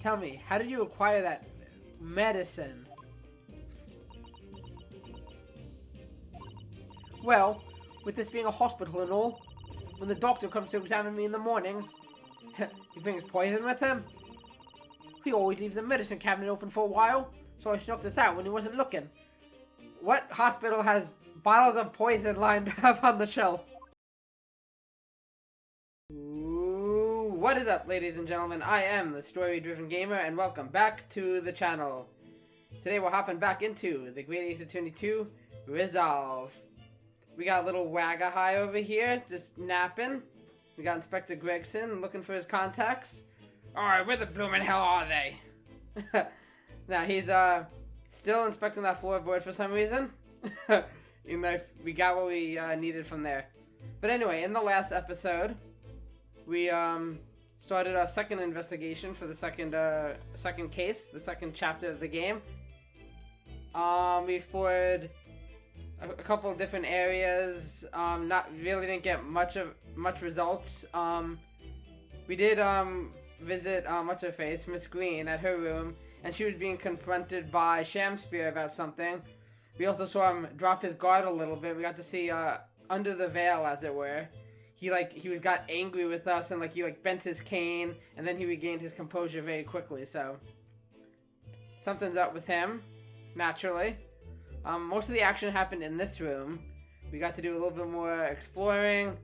Tell me, how did you acquire that medicine? Well, with this being a hospital and all, when the doctor comes to examine me in the mornings, he brings poison with him. He always leaves the medicine cabinet open for a while, so I snuck this out when he wasn't looking. What hospital has bottles of poison lined up on the shelf? Ooh, what is up, ladies and gentlemen? I am the story-driven gamer, and welcome back to the channel. Today we're hopping back into the Great Ace Attorney 2 Resolve. We got little Wagahai over here, just napping. We got Inspector Gregson looking for his contacts. Alright, where the bloomin' hell are they? Now, he's still inspecting that floorboard for some reason. Even though we got what we needed from there. But anyway, in the last episode, we started our second investigation for the second case, the second chapter of the game. We explored a couple of different areas. Didn't get much results. We did visit what's her face, Miss Green, at her room, and she was being confronted by Shamspear about something. We also saw him drop his guard a little bit. We got to see under the veil, as it were. He got angry with us, and he bent his cane, and then he regained his composure very quickly. So something's up with him, naturally. Most of the action happened in this room. We got to do a little bit more exploring.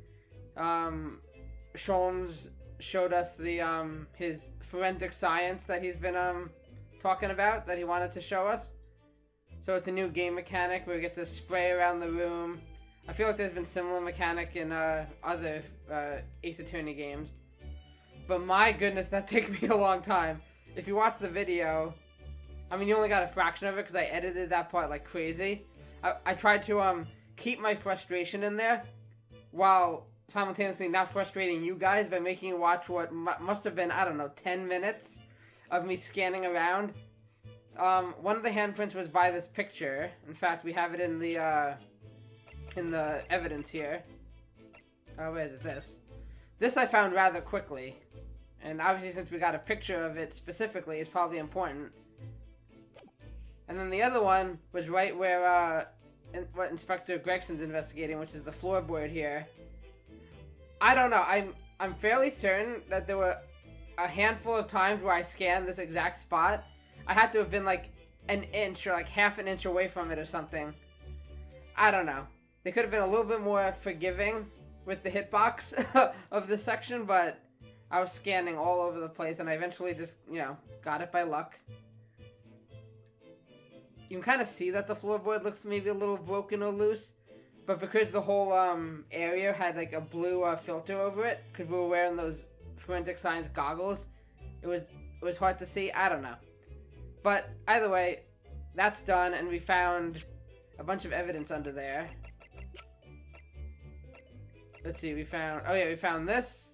Sholmes showed us the his forensic science that he's been talking about, that he wanted to show us. So it's a new game mechanic where we get to spray around the room. I feel like there's been similar mechanic in other Ace Attorney games. But my goodness, that took me a long time. If you watch the video, I mean, you only got a fraction of it because I edited that part like crazy. I tried to keep my frustration in there while simultaneously not frustrating you guys by making you watch what must have been, I don't know, 10 minutes of me scanning around. One of the handprints was by this picture. In fact, we have it in the evidence here. Where is it? This I found rather quickly. And obviously, since we got a picture of it specifically, it's probably important. And then the other one was right where what Inspector Gregson's investigating, which is the floorboard here. I don't know. I'm fairly certain that there were a handful of times where I scanned this exact spot. I had to have been like an inch or like half an inch away from it or something. I don't know. They could have been a little bit more forgiving with the hitbox of this section, but I was scanning all over the place, and I eventually just, got it by luck. You can kind of see that the floorboard looks maybe a little broken or loose, but because the whole area had like a blue filter over it, because we were wearing those forensic science goggles, it was hard to see. I don't know. But either way, that's done, and we found a bunch of evidence under there. Let's see, we found this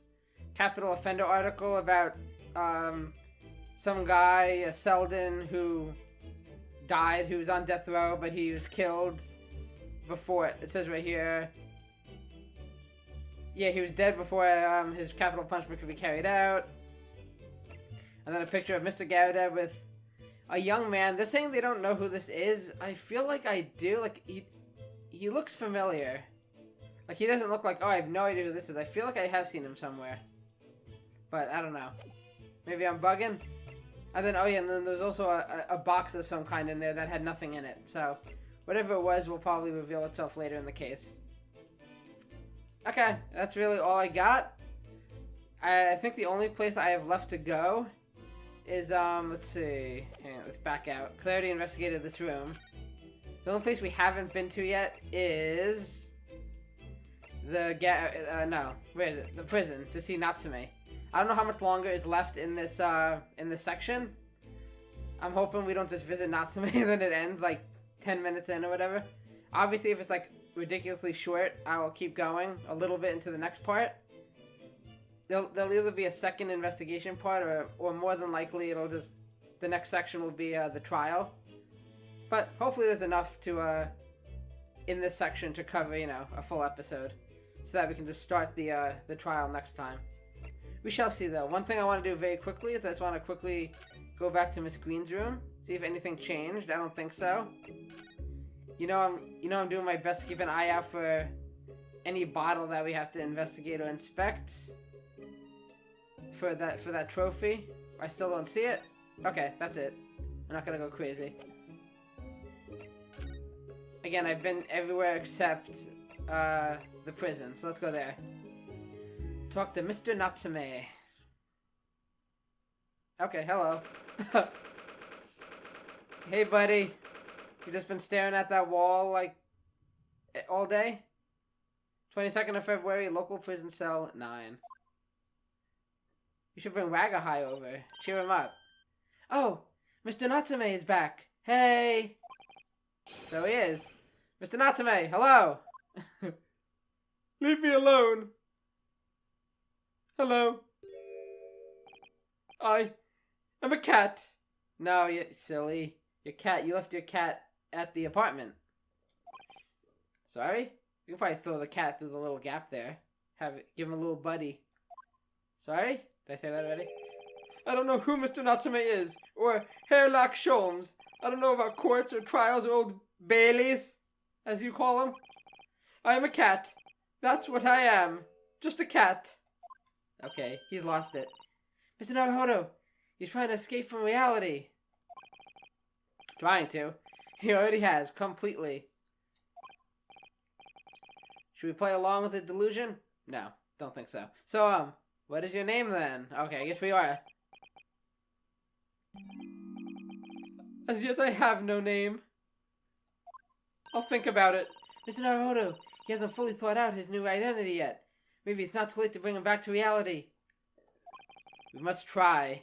capital offender article about some guy, Selden, who died, who was on death row, but he was killed before, it says right here. Yeah, he was dead before his capital punishment could be carried out. And then a picture of Mr. Gauda with a young man. They're saying they don't know who this is. I feel like I do. Like, he looks familiar. Like, he doesn't look like, oh, I have no idea who this is. I feel like I have seen him somewhere. But, I don't know. Maybe I'm bugging? And then, and then there's also a box of some kind in there that had nothing in it. So, whatever it was will probably reveal itself later in the case. Okay, that's really all I got. I think the only place I have left to go is, let's see. Hang on, let's back out. Because I already investigated this room. The only place we haven't been to yet is where is it? The prison, to see Natsume. I don't know how much longer is left in this section. I'm hoping we don't just visit Natsume and then it ends like 10 minutes in or whatever. Obviously, if it's like ridiculously short, I will keep going a little bit into the next part. There'll either be a second investigation part, or more than likely the next section will be the trial. But hopefully there's enough to in this section to cover a full episode, so that we can just start the trial next time. We shall see, though. One thing I want to do very quickly is I just want to quickly go back to Miss Green's room, see if anything changed. I don't think so. I'm doing my best to keep an eye out for any bottle that we have to investigate or inspect for that trophy. I still don't see it. Okay, that's it. I'm not gonna go crazy. Again, I've been everywhere except the prison, so let's go there. Talk to Mr. Natsume. Okay, hello. Hey, buddy. You just been staring at that wall, like, all day? 22nd of February, local prison cell 9. You should bring Wagahai over. Cheer him up. Oh, Mr. Natsume is back. Hey. So he is. Mr. Natsume, hello. Leave me alone. Hello. I'm a cat. No, you silly. You left your cat at the apartment. Sorry? You can probably throw the cat through the little gap there. Give him a little buddy. Sorry? Did I say that already? I don't know who Mr. Natsume is, or Hairlock Sholmes. I don't know about courts or trials or old Baileys, as you call them. I am a cat. That's what I am. Just a cat. Okay, he's lost it. Mr. Naruhodo, he's trying to escape from reality. Trying to. He already has, completely. Should we play along with the delusion? No, don't think so. So, what is your name then? Okay, I guess we are. As yet I have no name. I'll think about it. Mr. Naruhodo, he hasn't fully thought out his new identity yet. Maybe it's not too late to bring him back to reality. We must try.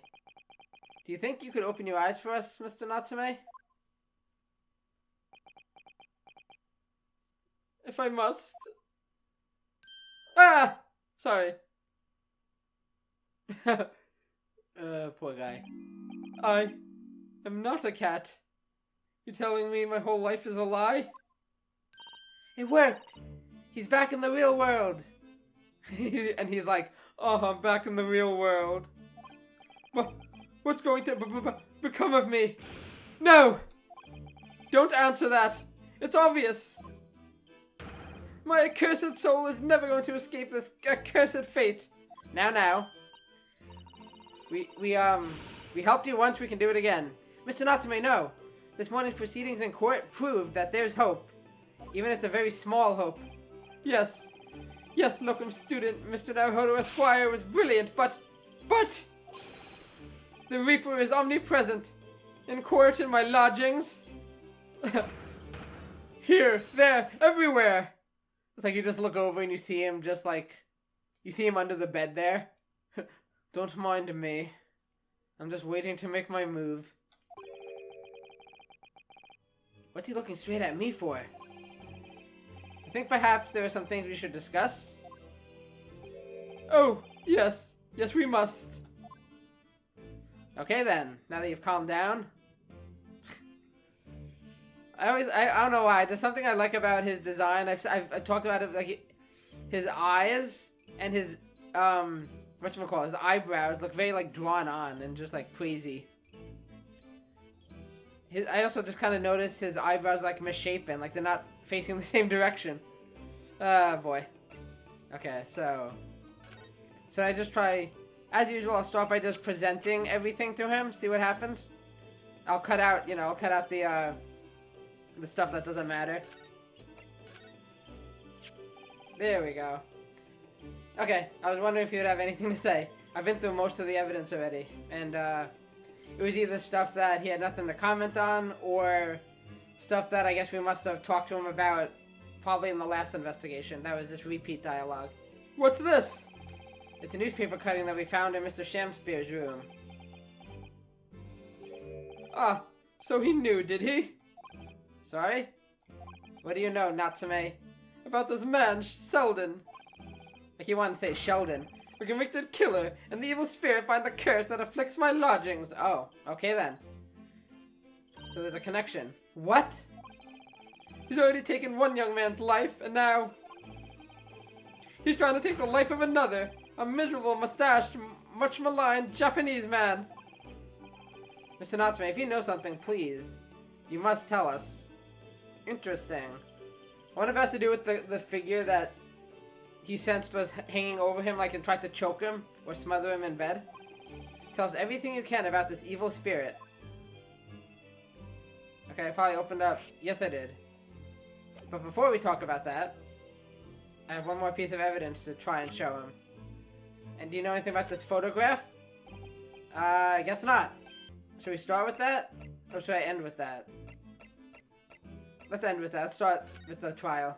Do you think you could open your eyes for us, Mr. Natsume? If I must. Ah! Sorry. Poor guy. I am not a cat. You telling me my whole life is a lie? It worked! He's back in the real world! And he's like, oh, I'm back in the real world. But what's going to become of me? No! Don't answer that! It's obvious! My accursed soul is never going to escape this accursed fate. Now. We helped you once, we can do it again. Mr. Natsume, no. This morning's proceedings in court proved that there's hope. Even if it's a very small hope. Yes, locum student, Mr. Naruhodo Esquire was brilliant, but... The Reaper is omnipresent. In court, in my lodgings. Here, there, everywhere. It's like you just look over and you see him just like... You see him under the bed there. Don't mind me. I'm just waiting to make my move. What's he looking straight at me for? I think perhaps there are some things we should discuss. Oh, yes. Yes, we must. Okay then, now that you've calmed down. I don't know why. There's something I like about his design. I've talked about it, like his eyes and his whatchamacallit, his eyebrows look very like drawn on and just like crazy. I also just kind of noticed his eyebrows like misshapen, like they're not facing the same direction. Boy. Okay, so I just try, as usual, I'll start by just presenting everything to him, see what happens. I'll cut out the stuff that doesn't matter. There we go. Okay, I was wondering if you'd have anything to say. I've been through most of the evidence already, and it was either stuff that he had nothing to comment on, or stuff that I guess we must have talked to him about probably in the last investigation. That was just repeat dialogue. What's this? It's a newspaper cutting that we found in Mr. Shamspear's room. Ah, so he knew, did he? Sorry? What do you know, Natsume? About this man, Selden. Like he wanted to say Sheldon. A convicted killer, and the evil spirit behind the curse that afflicts my lodgings. Oh, okay then. So there's a connection. What? He's already taken one young man's life, and now... he's trying to take the life of another. A miserable, mustached, much maligned Japanese man. Mr. Natsume, if you know something, please. You must tell us. Interesting. I wonder if it has to do with the figure that he sensed was hanging over him, like, and tried to choke him or smother him in bed. Tell us everything you can about this evil spirit. Okay, I probably opened up. Yes, I did. But before we talk about that, I have one more piece of evidence to try and show him. And do you know anything about this photograph? I guess not. Should we start with that? Or should I end with that? Let's end with that. Let's start with the trial.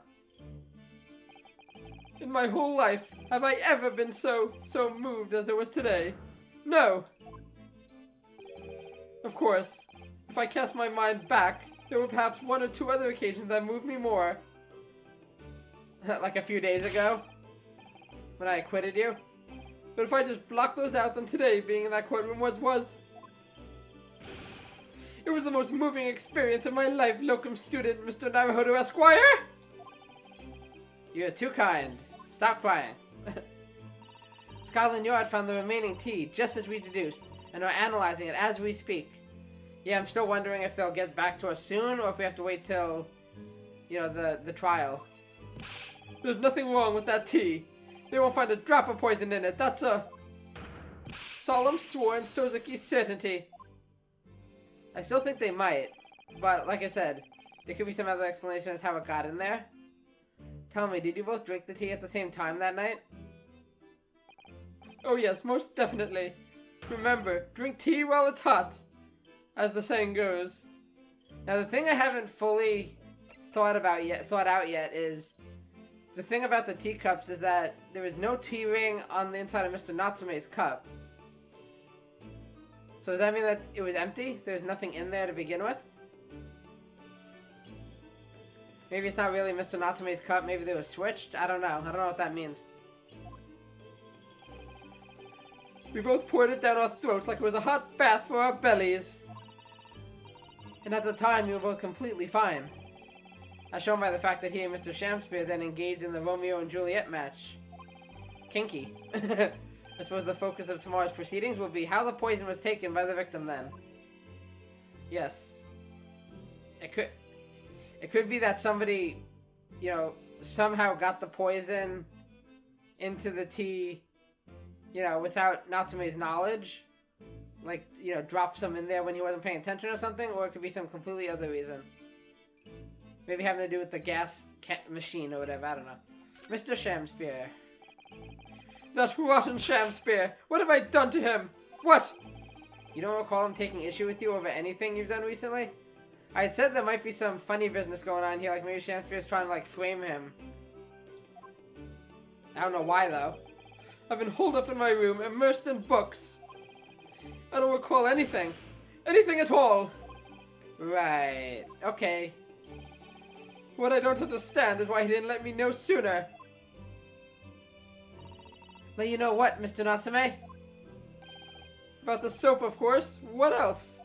In my whole life, have I ever been so moved as I was today? No! Of course, if I cast my mind back, there were perhaps one or two other occasions that moved me more. Like a few days ago? When I acquitted you? But if I just block those out, then today being in that courtroom was... It was the most moving experience of my life, locum student, Mr. Naruhodo Esquire! You're too kind. Stop crying. Scotland Yard found the remaining tea, just as we deduced, and are analyzing it as we speak. Yeah, I'm still wondering if they'll get back to us soon, or if we have to wait till, you know, the trial. There's nothing wrong with that tea. They won't find a drop of poison in it. That's a solemn sworn Suzuki certainty. I still think they might, but like I said, there could be some other explanation as how it got in there. Tell me, did you both drink the tea at the same time that night? Oh yes, most definitely. Remember, drink tea while it's hot, as the saying goes. Now the thing I haven't fully thought out yet is, the thing about the teacups is that there is no tea ring on the inside of Mr. Natsume's cup. So does that mean that it was empty? There's nothing in there to begin with? Maybe it's not really Mr. Natsume's cup, maybe they were switched? I don't know what that means. We both poured it down our throats like it was a hot bath for our bellies. And at the time, we were both completely fine. As shown by the fact that he and Mr. Shamspeare then engaged in the Romeo and Juliet match. Kinky. I suppose the focus of tomorrow's proceedings will be how the poison was taken by the victim then. Yes. It could be that somebody, you know, somehow got the poison into the tea, you know, without Natsume's knowledge. Like, you know, dropped some in there when he wasn't paying attention or something, or it could be some completely other reason. Maybe having to do with the gas machine or whatever, I don't know. Mr. Shamspeare. That rotten Shamspeare! What have I done to him? What? You don't recall him taking issue with you over anything you've done recently? I had said there might be some funny business going on here, like maybe Shamspeare's trying to, like, frame him. I don't know why, though. I've been holed up in my room, immersed in books. I don't recall anything. Anything at all! Right. Okay. What I don't understand is why he didn't let me know sooner. Let you know what, Mr. Natsume? About the soap, of course. What else?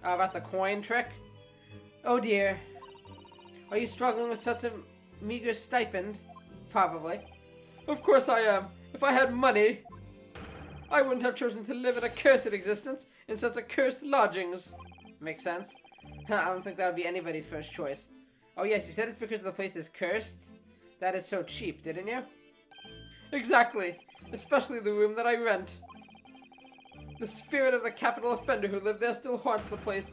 About the coin trick? Oh dear. Are you struggling with such a meager stipend? Probably. Of course I am. If I had money, I wouldn't have chosen to live an accursed existence in such accursed lodgings. Makes sense. I don't think that would be anybody's first choice. Oh yes, you said it's because the place is cursed? That is so cheap, didn't you? Exactly. Especially the room that I rent. The spirit of the capital offender who lived there still haunts the place.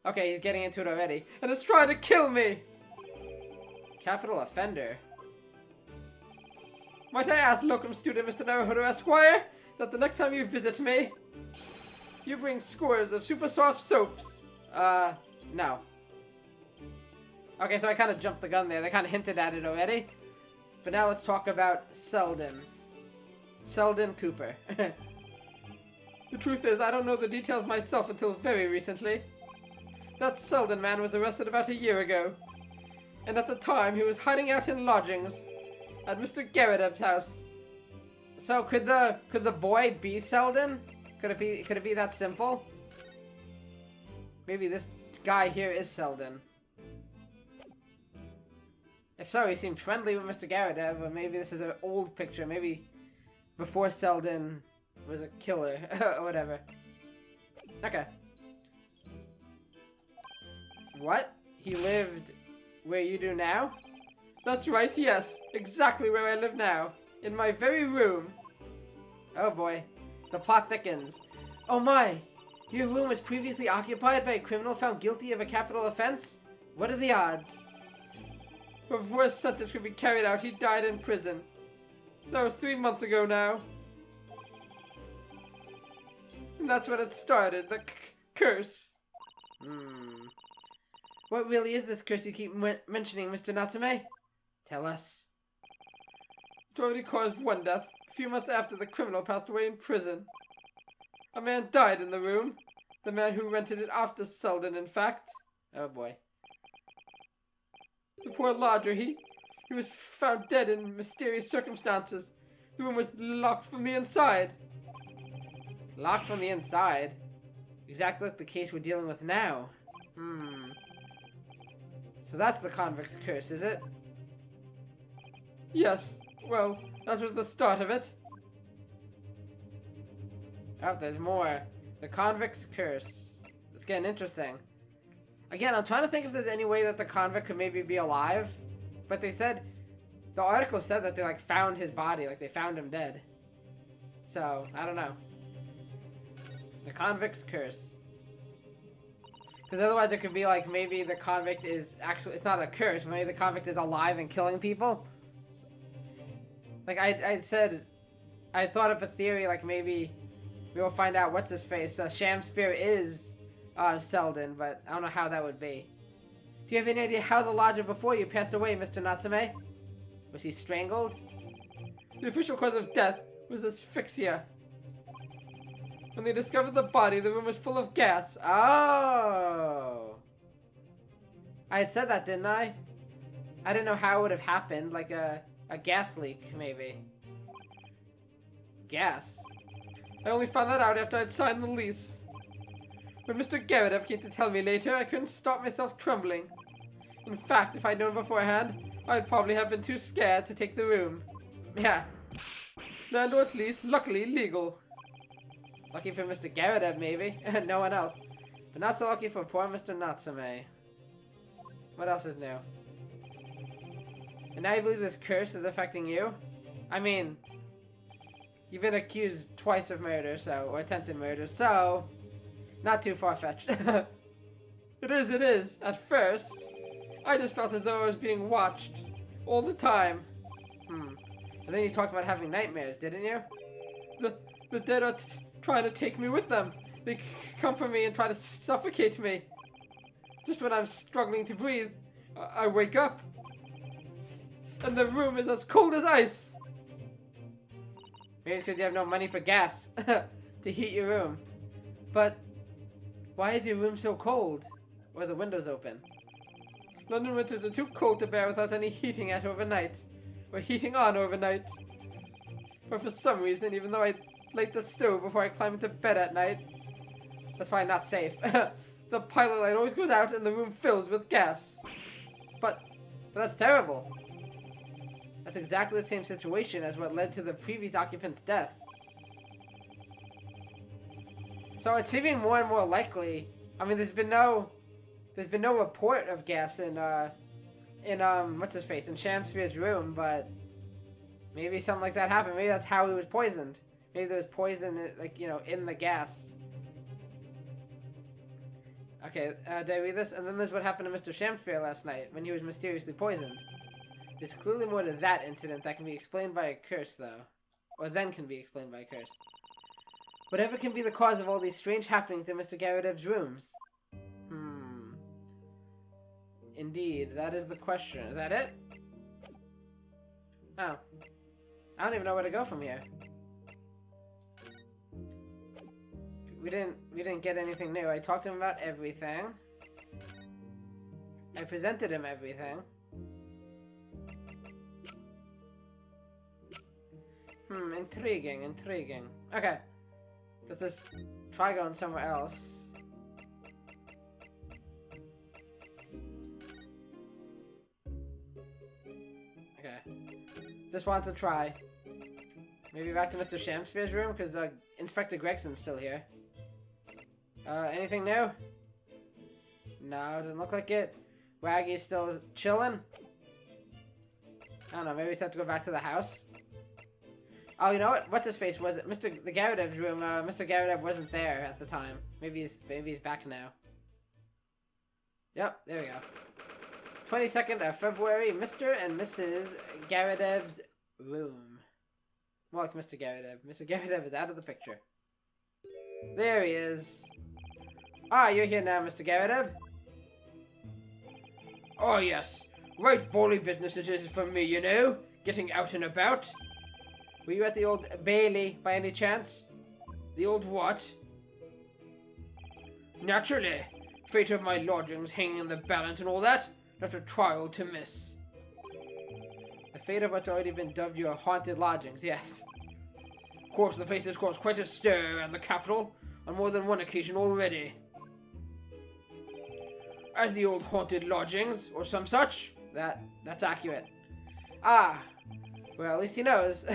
Okay, he's getting into it already. And it's trying to kill me! Capital offender? Might I ask, locum student Mr. Naruhodo Esquire, that the next time you visit me, you bring scores of super soft soaps? No. Okay, so I kind of jumped the gun there. They kind of hinted at it already. But now let's talk about Selden. Selden Cooper. The truth is, I don't know the details myself until very recently. That Selden man was arrested about a year ago. And at the time, he was hiding out in lodgings at Mr. Garrideb's house. So could the boy be Selden? Could it be that simple? Maybe this guy here is Selden. If so, he seemed friendly with Mr. Garrideb, or maybe this is an old picture. Maybe before Selden was a killer or whatever. Okay. What? He lived where you do now? That's right, yes. Exactly where I live now. In my very room. Oh boy. The plot thickens. Oh my! Your room was previously occupied by a criminal found guilty of a capital offense? What are the odds? Before his sentence could be carried out, he died in prison. That was 3 months ago now. And that's when it started, the curse. What really is this curse you keep mentioning, Mr. Natsume? Tell us. It's already caused one death, a few months after the criminal passed away in prison. A man died in the room. The man who rented it off to Selden, in fact. Oh boy. The poor lodger, he was found dead in mysterious circumstances. The room was locked from the inside. Locked from the inside? Exactly like the case we're dealing with now. So that's the convict's curse, is it? Yes. Well, that was the start of it. Oh, there's more. The convict's curse. It's getting interesting. Again, I'm trying to think if there's any way that the convict could maybe be alive. But they said... The article said that they, like, found his body. Like, they found him dead. So, I don't know. The convict's curse. Because otherwise it could be like, maybe the convict is actually... It's not a curse. Maybe the convict is alive and killing people. Like, I said... I thought of a theory, like, maybe... We'll find out what's his face. Shamspear is Selden, but I don't know how that would be. Do you have any idea how the lodger before you passed away, Mr. Natsume? Was he strangled? The official cause of death was asphyxia. When they discovered the body, the room was full of gas. Oh! I had said that, didn't I? I didn't know how it would have happened. Like a gas leak, maybe. Gas? I only found that out after I'd signed the lease. When Mr. Garrett came to tell me later, I couldn't stop myself trembling. In fact, if I'd known beforehand, I'd probably have been too scared to take the room. Yeah. Landlord's lease, luckily legal. Lucky for Mr. Garrett, maybe. No one else. But not so lucky for poor Mr. Natsume. What else is new? And now you believe this curse is affecting you? I mean... You've been accused twice of murder, or attempted murder, so... Not too far-fetched. It is. At first, I just felt as though I was being watched. All the time. And then you talked about having nightmares, didn't you? The dead are trying to take me with them. They come for me and try to suffocate me. Just when I'm struggling to breathe, I wake up. And the room is as cold as ice. Maybe it's because you have no money for gas to heat your room. But why is your room so cold? Or the windows open? London winters are too cold to bear without any heating at overnight. Or heating on overnight. But for some reason, even though I light the stove before I climb into bed at night, that's probably not safe. The pilot light always goes out and the room fills with gas. But that's terrible. That's exactly the same situation as what led to the previous occupant's death. So it's seeming more and more likely. I mean, there's been no report of gas in what's his face, in Shamspear's room, but maybe something like that happened. Maybe that's how he was poisoned. Maybe there was poison, like, you know, in the gas. Okay, did I read this? And then there's what happened to Mr. Shamspear last night when he was mysteriously poisoned. There's clearly more to that incident that can be explained by a curse, though. Or then can be explained by a curse. Whatever can be the cause of all these strange happenings in Mr. Garretev's rooms? Indeed, that is the question. Is that it? Oh. I don't even know where to go from here. We didn't get anything new. I talked to him about everything. I presented him everything. Intriguing. Okay. Let's just try going somewhere else. Okay. Just want to try. Maybe back to Mr. Shamsphere's room, because Inspector Gregson's still here. Anything new? No, doesn't look like it. Waggy's still chilling. I don't know, maybe we just have to go back to the house. Oh, you know what? What's his face was it? The Garadev's room. Mr. Garadev wasn't there at the time. Maybe he's back now. Yep, there we go. 22nd of February, Mr. and Mrs. Garadev's room. More like Mr. Garadev. Mr. Garadev is out of the picture. There he is. Ah, you're here now, Mr. Garadev. Oh, yes. Right volley business it is for me, you know. Getting out and about. Were you at the old Bailey, by any chance? The old what? Naturally. Fate of my lodgings hanging in the balance and all that. Not a trial to miss. The fate of what's already been dubbed your haunted lodgings, yes. Of course, the place has caused quite a stir around the capital on more than one occasion already. As the old haunted lodgings, or some such. That's accurate. Ah, well, at least he knows.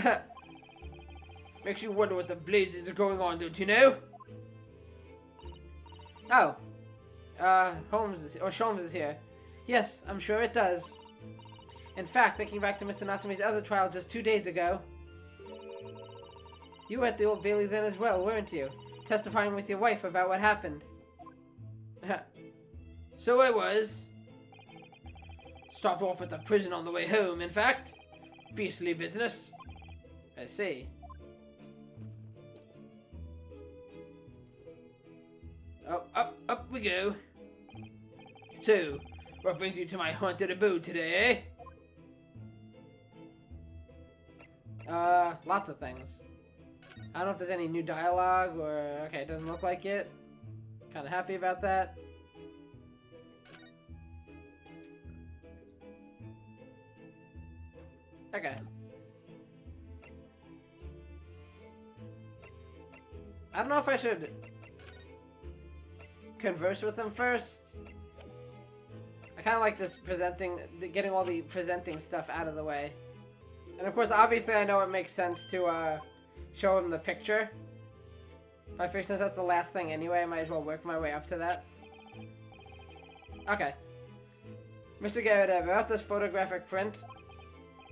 Makes you wonder what the blazes are going on, don't you know? Oh. Sholmes is here. Yes, I'm sure it does. In fact, thinking back to Mr. Natsume's other trial just 2 days ago, you were at the Old Bailey then as well, weren't you? Testifying with your wife about what happened. So I was. Stopped off at the prison on the way home, in fact. Beastly business. I see. Oh, up we go. So, what brings you to my haunted abode today, eh? Lots of things. I don't know if there's any new dialogue or... Okay, it doesn't look like it. Kind of happy about that. Okay. I don't know if I should converse with him first. I kind of like this getting all the presenting stuff out of the way. And of course, obviously I know it makes sense to show him the picture. But I figure since that's the last thing anyway, I might as well work my way up to that. Okay. Mr. Garadev, about this photographic print?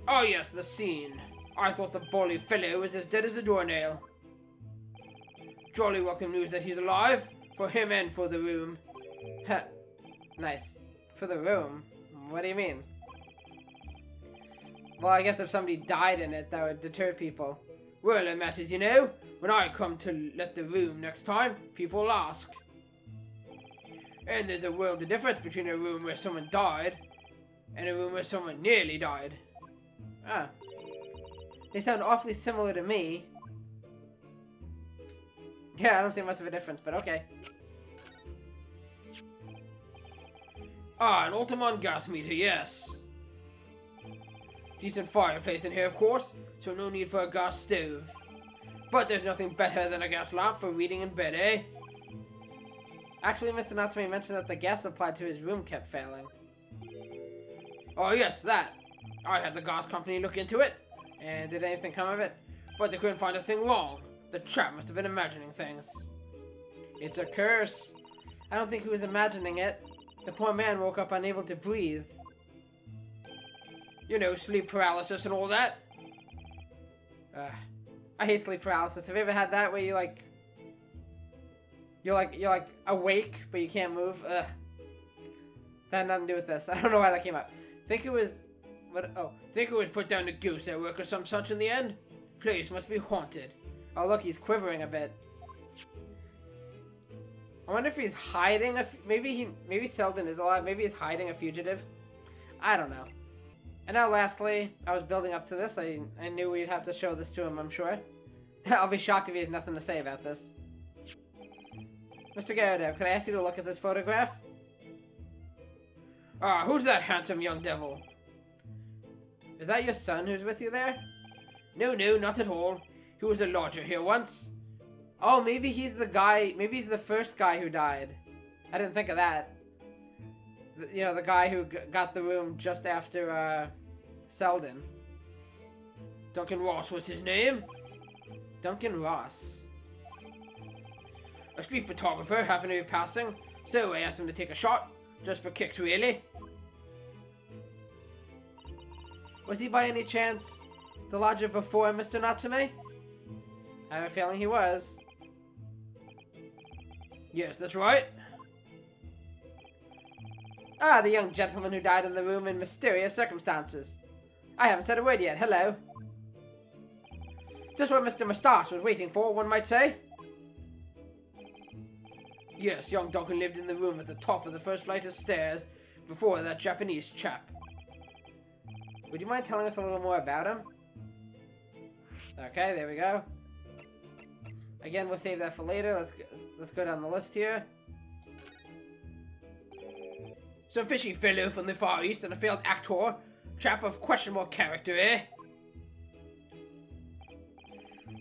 Oh yes, the scene. I thought the bully fellow was as dead as a doornail. Jolly welcome news that he's alive, for him and for the room. Heh. Nice. For the room? What do you mean? Well, I guess if somebody died in it, that would deter people. Well, it matters, you know. When I come to let the room next time, people will ask. And there's a world of difference between a room where someone died and a room where someone nearly died. Ah. They sound awfully similar to me. Yeah, I don't see much of a difference, but okay. Ah, an Ultimon gas meter, yes. Decent fireplace in here, of course, so no need for a gas stove. But there's nothing better than a gas lamp for reading in bed, eh? Actually, Mr. Natsume mentioned that the gas supplied to his room kept failing. Oh yes, that. I had the gas company look into it. And did anything come of it? But they couldn't find a thing wrong. The chap must have been imagining things. It's a curse. I don't think he was imagining it. The poor man woke up unable to breathe. You know, sleep paralysis and all that. I hate sleep paralysis. Have you ever had that where you're like awake but you can't move? Ugh. That had nothing to do with this. I don't know why that came up. Think it was put down to goose at work or some such in the end? Place must be haunted. Oh look, he's quivering a bit. I wonder if he's hiding maybe Selden is alive. Maybe he's hiding a fugitive. I don't know. And now lastly, I was building up to this. I knew we'd have to show this to him, I'm sure. I'll be shocked if he has nothing to say about this. Mr. Garadev, could I ask you to look at this photograph? Ah, who's that handsome young devil? Is that your son who's with you there? No, not at all. He was a lodger here once. Oh, maybe he's the guy, maybe he's the first guy who died. I didn't think of that. You know, the guy who got the room just after, Selden. Duncan Ross was his name. Duncan Ross. A street photographer happened to be passing, so I asked him to take a shot, just for kicks really. Was he by any chance the lodger before Mr. Natsume? I have a feeling he was. Yes, that's right. Ah, the young gentleman who died in the room in mysterious circumstances. I haven't said a word yet. Hello. Just what Mr. Moustache was waiting for, one might say. Yes, young Duncan lived in the room at the top of the first flight of stairs before that Japanese chap. Would you mind telling us a little more about him? Okay, there we go. Again, we'll save that for later. Let's go down the list here. Some fishy fellow from the Far East and a failed actor. Chap of questionable character, eh?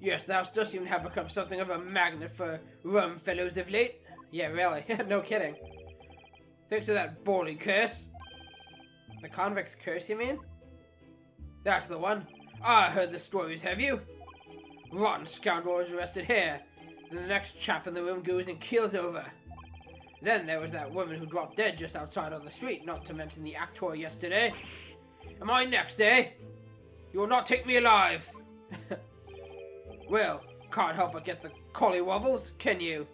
Yes, the house does seem to have become something of a magnet for rum fellows of late. Yeah, really. No kidding. Thanks to that bally curse. The convicts curse, you mean? That's the one. I heard the stories, have you? Rotten scoundrel was arrested here. Then the next chap in the room goes and keels over. Then there was that woman who dropped dead just outside on the street, not to mention the actor yesterday. Am I next, eh? You will not take me alive. Well, can't help but get the collywobbles, can you?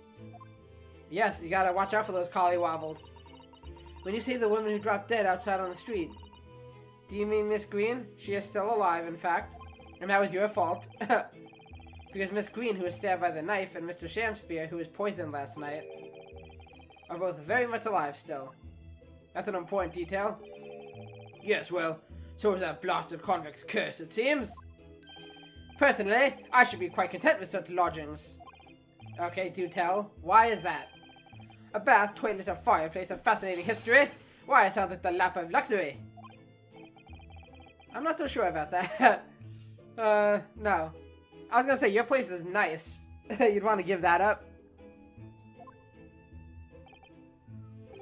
Yes, you gotta watch out for those collywobbles. When you say the woman who dropped dead outside on the street, do you mean Miss Green? She is still alive, in fact. And that was your fault. Because Miss Green, who was stabbed by the knife, and Mr. Shamspear, who was poisoned last night, are both very much alive still. That's an important detail. Yes, well, so is that blasted convict's curse, it seems. Personally, I should be quite content with such lodgings. Okay, do tell. Why is that? A bath, toilet, or fireplace of fascinating history? Why, it sounds like the lap of luxury. I'm not so sure about that. No. I was gonna say, your place is nice. You'd want to give that up.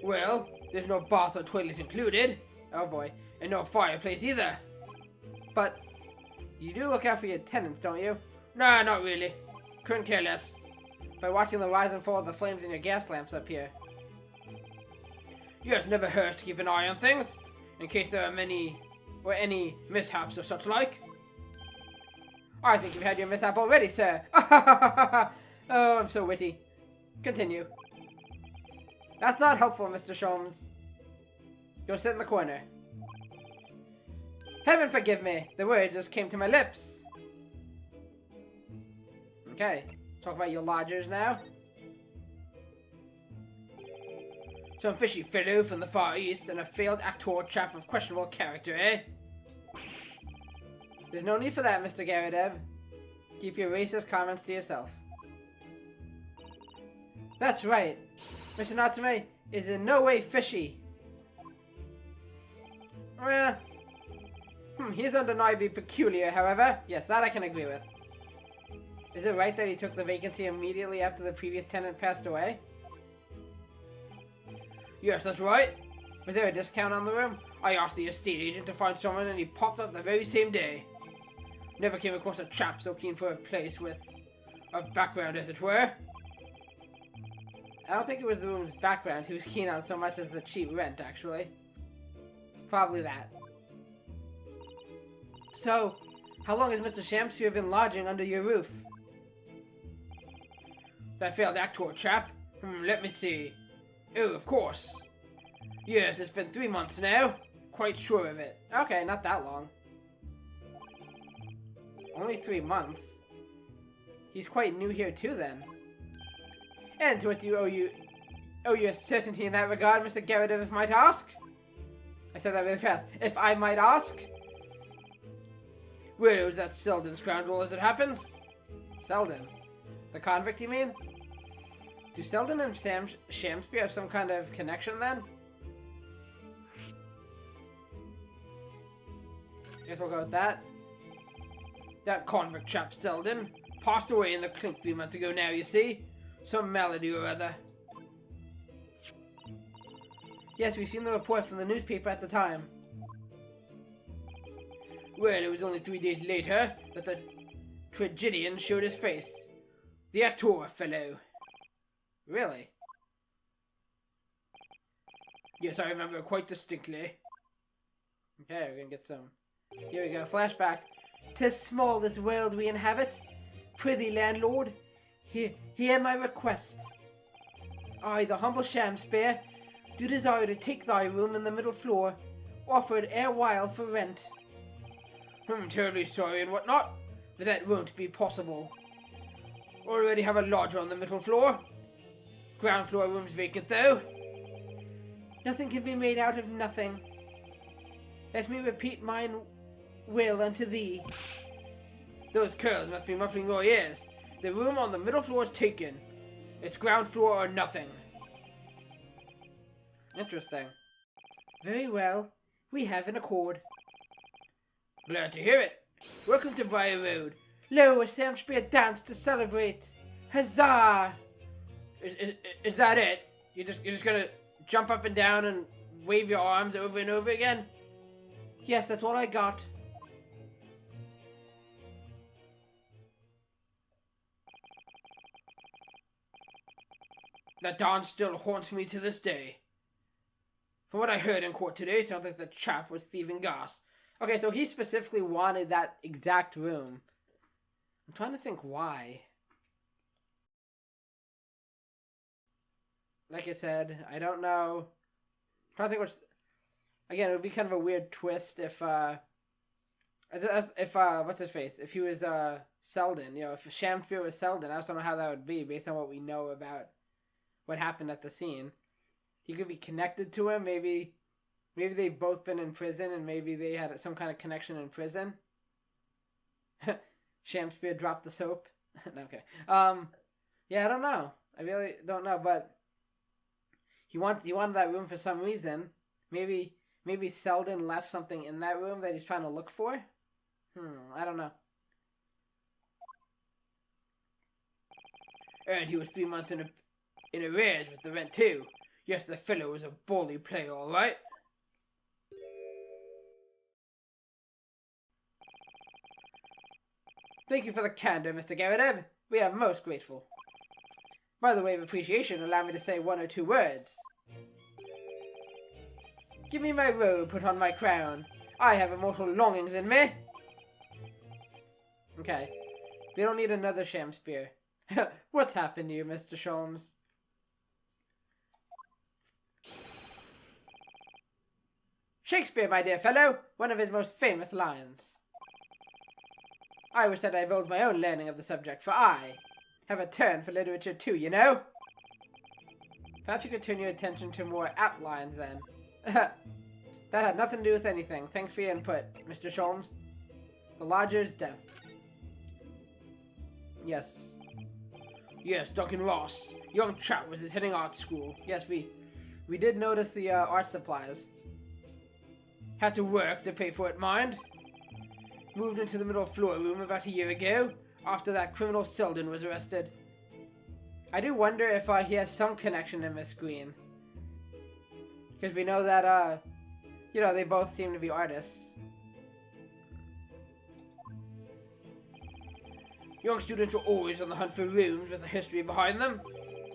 Well, there's no bath or toilet included. Oh boy. And no fireplace either. But you do look out for your tenants, don't you? Nah, not really. Couldn't care less. By watching the rise and fall of the flames in your gas lamps up here. Yes, never hurts to keep an eye on things, in case there are any mishaps or such like. I think you've had your mishap already, sir. Oh, I'm so witty. Continue. That's not helpful, Mr. Sholmes. Go sit in the corner. Heaven forgive me, the words just came to my lips. Okay, let's talk about your lodgers now. Some fishy fellow from the Far East and a failed actor chap of questionable character, eh? There's no need for that, Mr. Garadeb. Keep your racist comments to yourself. That's right. Mr. Natsume is in no way fishy. He is undeniably peculiar, however. Yes, that I can agree with. Is it right that he took the vacancy immediately after the previous tenant passed away? Yes, that's right. Was there a discount on the room? I asked the estate agent to find someone and he popped up the very same day. Never came across a chap so keen for a place with a background, as it were. I don't think it was the room's background he was keen on so much as the cheap rent, actually. Probably that. So, how long has Mr. Shamspear been lodging under your roof? That failed actor chap? Let me see. Oh, of course. Yes, it's been 3 months now. Quite sure of it. Okay, not that long. Only 3 months? He's quite new here too, then. And to what do you owe your certainty in that regard, Mr. Garadeb, if I might ask? I said that really fast. If I might ask? Where was that Selden scoundrel as it happens? Selden? The convict, you mean? Do Selden and Shamspear have some kind of connection, then? Guess we'll go with that. That convict chap, Selden, passed away in the clink 3 months ago now, you see. Some malady or other. Yes, we've seen the report from the newspaper at the time. Well, it was only 3 days later that Tragedian showed his face. The actor fellow. Really? Yes, I remember quite distinctly. Okay, we're gonna get some. Here we go, flashback. 'Tis small this world we inhabit. Prithee, landlord, hear my request. I, the humble Shamspear, do desire to take thy room in the middle floor, offered erewhile for rent. I'm terribly sorry and whatnot, but that won't be possible. Already have a lodger on the middle floor. Ground floor room's vacant though. Nothing can be made out of nothing. Let me repeat mine will unto thee. Those curls must be muffling your ears. The room on the middle floor is taken. It's ground floor or nothing. Interesting. Very well. We have an accord. Glad to hear it. Welcome to Briar Road. Lo, a Shamspear dance to celebrate. Huzzah! Is that it? You're just gonna jump up and down and wave your arms over and over again? Yes, that's all I got. That dance still haunts me to this day. From what I heard in court today, it sounds like the chap was thieving gas. Okay, so he specifically wanted that exact room. I'm trying to think why. Like I said, I don't know. I'm trying to think what's... Again, it would be kind of a weird twist if what's his face? If he was, Selden, you know, if Shamspear was Selden, I just don't know how that would be based on what we know about what happened at the scene. He could be connected to him, maybe they've both been in prison and maybe they had some kind of connection in prison. Shamspear dropped the soap. No, okay. Yeah, I don't know. I really don't know, but he wanted that room for some reason. Maybe Selden left something in that room that he's trying to look for? I don't know. And he was 3 months in arrears with the rent too. Yes, the fellow was a bully player, all right. Thank you for the candor, Mr. Garrett. We are most grateful. By the way of appreciation, allow me to say 1 or 2 words. Give me my robe, put on my crown. I have immortal longings in me. Okay. We don't need another Shamspear. What's happened to you, Mr. Sholmes? Shakespeare, my dear fellow, one of his most famous lines. I wish that I divulged my own learning of the subject, for I have a turn for literature too, you know? Perhaps you could turn your attention to more apt lines then. That had nothing to do with anything. Thanks for your input, Mr. Sholmes. The lodger's death. Yes. Yes, Duncan Ross. Young chap was attending art school. Yes, we did notice the art supplies. Had to work to pay for it, mind. Moved into the middle floor room about a year ago, after that criminal Selden was arrested. I do wonder if he has some connection to Miss Green. Because we know that, you know, they both seem to be artists. Young students are always on the hunt for rooms with a history behind them.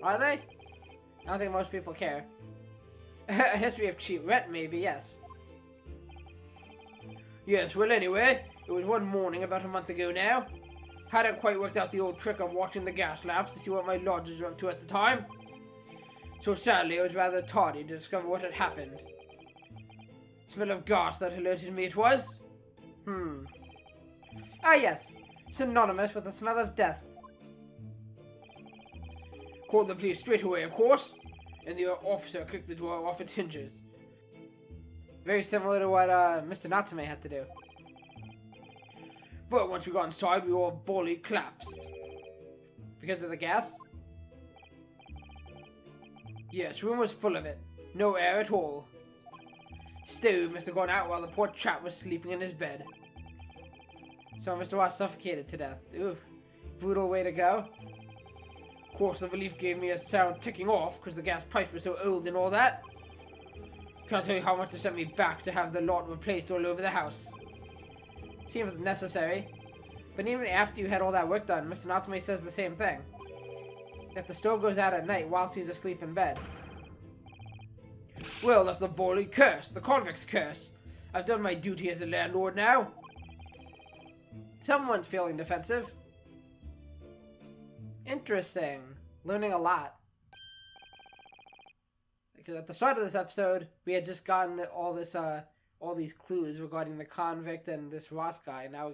Are they? I don't think most people care. A history of cheap rent, maybe, yes. Yes, well anyway, it was one morning about a month ago now. Hadn't quite worked out the old trick of watching the gas lamps to see what my lodgers were up to at the time. So sadly, I was rather tardy to discover what had happened. Smell of gas that alerted me it was. Ah yes, synonymous with the smell of death. Called the police straight away, of course, and the officer kicked the door off its hinges. Very similar to what Mr. Natsume had to do. But once we got inside, we all bully collapsed. Because of the gas? Yes, room was full of it. No air at all. Stove must have gone out while the poor chap was sleeping in his bed. So Mr. Ross suffocated to death. Oof. Brutal way to go. Of course, the relief gave me a sound ticking off because the gas pipes were so old and all that. Can't tell you how much it sent me back to have the lot replaced all over the house. Seems necessary. But even after you had all that work done, Mr. Natsume says the same thing. That the stove goes out at night whilst he's asleep in bed. Well, that's the Borley curse, the convict's curse. I've done my duty as a landlord now. Someone's feeling defensive. Interesting. Learning a lot. Because at the start of this episode, we had just gotten all these clues regarding the convict and this Ross guy. Now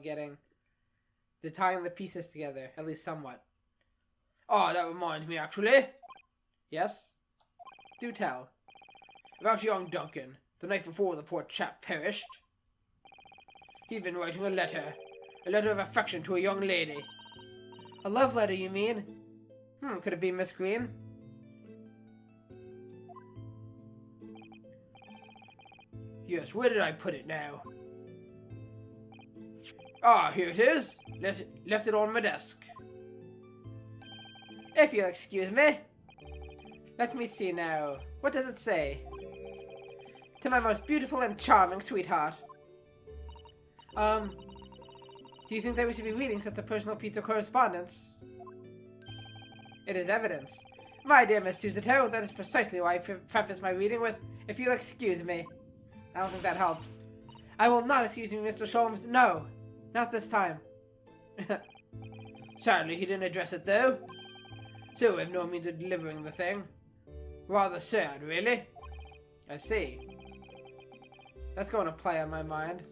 they're tying the pieces together, at least somewhat. Oh, that reminds me, actually. Yes? Do tell. About young Duncan, the night before the poor chap perished. He'd been writing a letter of affection to a young lady. A love letter, you mean? Could it be Miss Green? Yes, where did I put it now? Ah, here it is. Left it on my desk. If you'll excuse me. Let me see now. What does it say? To my most beautiful and charming sweetheart. Do you think that we should be reading such a personal piece of correspondence? It is evidence. My dear Miss Suzuto, that is precisely why I preface my reading with, if you'll excuse me. I don't think that helps. I will not excuse you, Mr. Sholmes. No, not this time. Sadly, he didn't address it, though. So we have no means of delivering the thing. Rather sad, really. I see. That's going to play on my mind.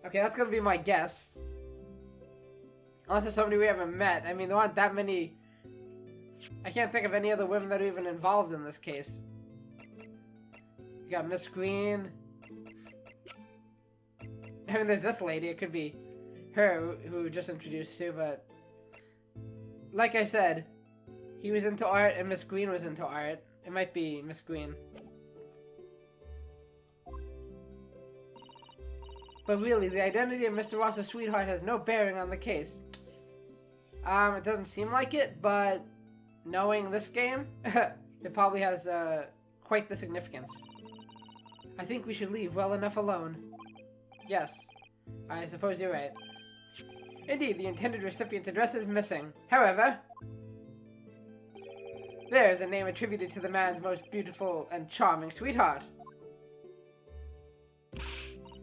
Okay, that's going to be my guess. Unless it's somebody we haven't met. I mean, there aren't that many... I can't think of any other women that are even involved in this case. You got Miss Green. I mean, there's this lady. It could be her who we just introduced to, but... Like I said, he was into art and Miss Green was into art. It might be Miss Green. But really, the identity of Mr. Ross's sweetheart has no bearing on the case. It doesn't seem like it, but knowing this game, it probably has quite the significance. I think we should leave well enough alone. Yes, I suppose you're right. Indeed, the intended recipient's address is missing. However, there is a name attributed to the man's most beautiful and charming sweetheart.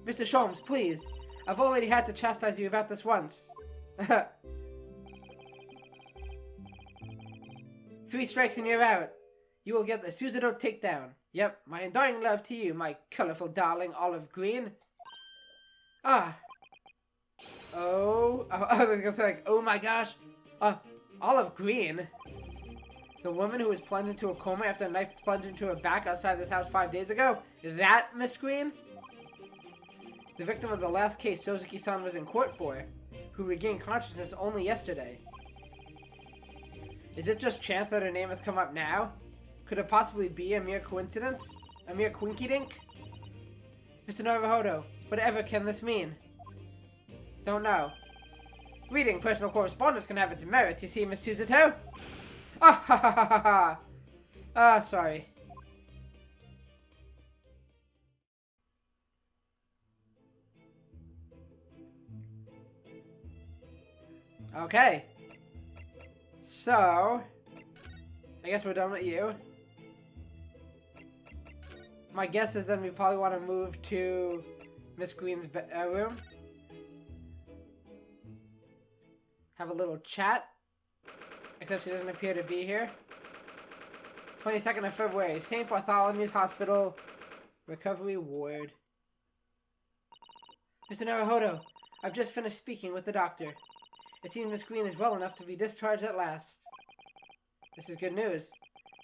Mr. Sholmes, please. I've already had to chastise you about this once. 3 strikes and you're out. You will get the Suzuto takedown. Yep, my undying love to you, my colorful darling Olive Green. Ah. Oh. I was gonna say, like, oh my gosh. Olive Green? The woman who was plunged into a coma after a knife plunged into her back outside this house 5 days ago? That Miss Green? The victim of the last case Suzuki-san was in court for, who regained consciousness only yesterday. Is it just chance that her name has come up now? Could it possibly be a mere coincidence? A mere quinky-dink? Mr. Naruhodo, whatever can this mean? Don't know. Reading personal correspondence can have its merits, you see, Miss Suzuto? Ah ha ha ha ha ha! Ah, sorry. Okay. So, I guess we're done with you. My guess is then we probably want to move to Miss Green's room. Have a little chat. Except she doesn't appear to be here. 22nd of February, St. Bartholomew's Hospital, Recovery Ward. Mr. Naruhodo, I've just finished speaking with the doctor. It seems Miss Green is well enough to be discharged at last. This is good news.